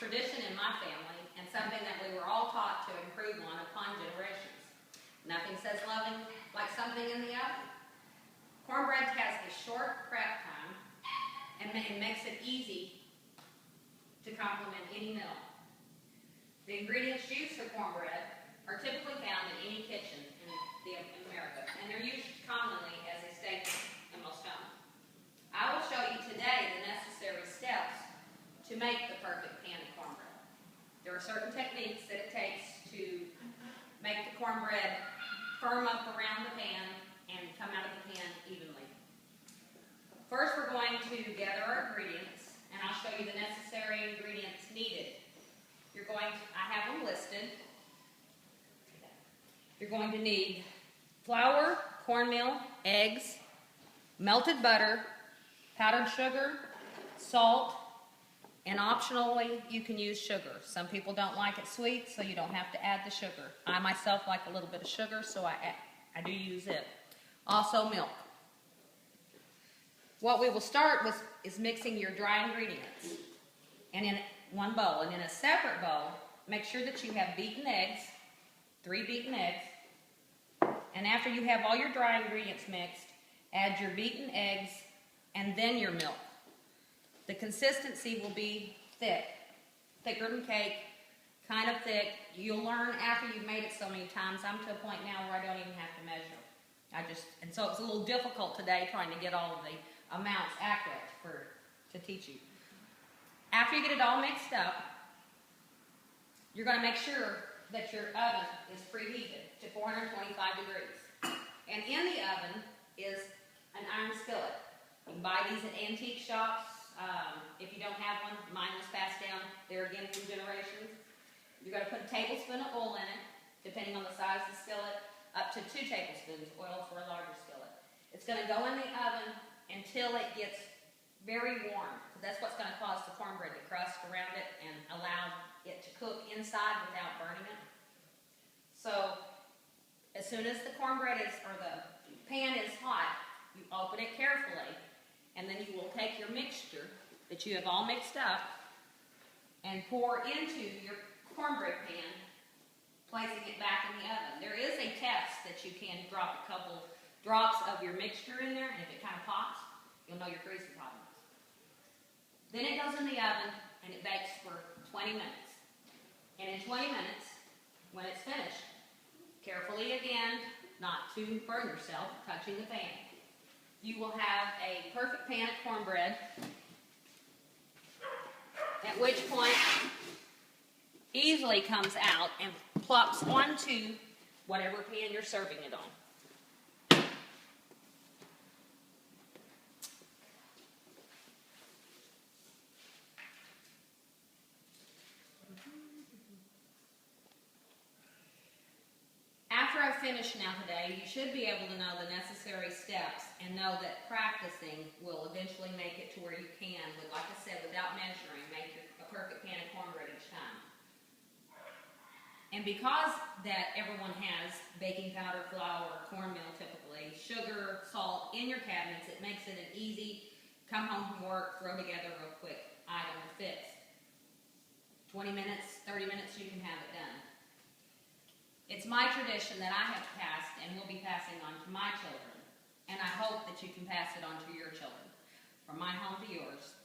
tradition in my family and something that we were all taught to improve upon generations. Nothing says loving like something in the oven. Cornbread has a short prep time and makes it easy to complement any meal. The ingredients used for cornbread are typically found in any kitchen in America, and they're used commonly as a staple in most homes. I will show you today the necessary steps to make the perfect pan of cornbread. There are certain techniques that it takes to make the cornbread firm up around the pan and come out of the pan evenly. First, we're going to gather our ingredients, and I'll show you the necessary ingredients needed. I have them listed. You're going to need flour, cornmeal, eggs, melted butter, powdered sugar, salt, and optionally you can use sugar. Some people don't like it sweet, so you don't have to add the sugar. I myself like a little bit of sugar, so I do use it. Also milk. What we will start with is mixing your dry ingredients and in one bowl. And in a separate bowl, make sure that you have beaten eggs, 3 beaten eggs. And after you have all your dry ingredients mixed, add your beaten eggs and then your milk. The consistency will be thick, thicker than cake, kind of thick. You'll learn after you've made it so many times. I'm to a point now where I don't even have to measure. And so it's a little difficult today trying to get all of the amounts accurate to teach you. After you get it all mixed up, you're going to make sure that your oven is preheated to 425 degrees. And in the oven is an iron skillet. You can buy these at antique shops. If you don't have one, mine was passed down there again from generations. You're going to put a tablespoon of oil in it, depending on the size of the skillet, up to 2 tablespoons oil for a larger skillet. It's going to go in the oven until it gets very warm. That's what's going to cause the cornbread to crust around it and allow it to cook inside without burning it. So as soon as the cornbread or the pan is hot, you open it carefully, and then you will take your mixture that you have all mixed up and pour into your cornbread pan, placing it back in the oven. There is a test that you can drop a couple drops of your mixture in there, and if it kind of pops, you'll know your grease is hot enough. Then it goes in the oven and it bakes for 20 minutes. And in 20 minutes, when it's finished, carefully again, not to burn yourself, touching the pan, you will have a perfect pan of cornbread, at which point easily comes out and plops onto whatever pan you're serving it on. After I've finished now today, you should be able to know the necessary steps and know that practicing will eventually make it to where you can, like I said, without measuring, make a perfect pan of cornbread each time. And because that everyone has baking powder, flour, cornmeal typically, sugar, salt in your cabinets, it makes it an easy, come home from work, throw together real quick item to fix. 20 minutes, 30 minutes, you can have it done. It's my tradition that I have passed and will be passing on to my children, and I hope that you can pass it on to your children, from my home to yours.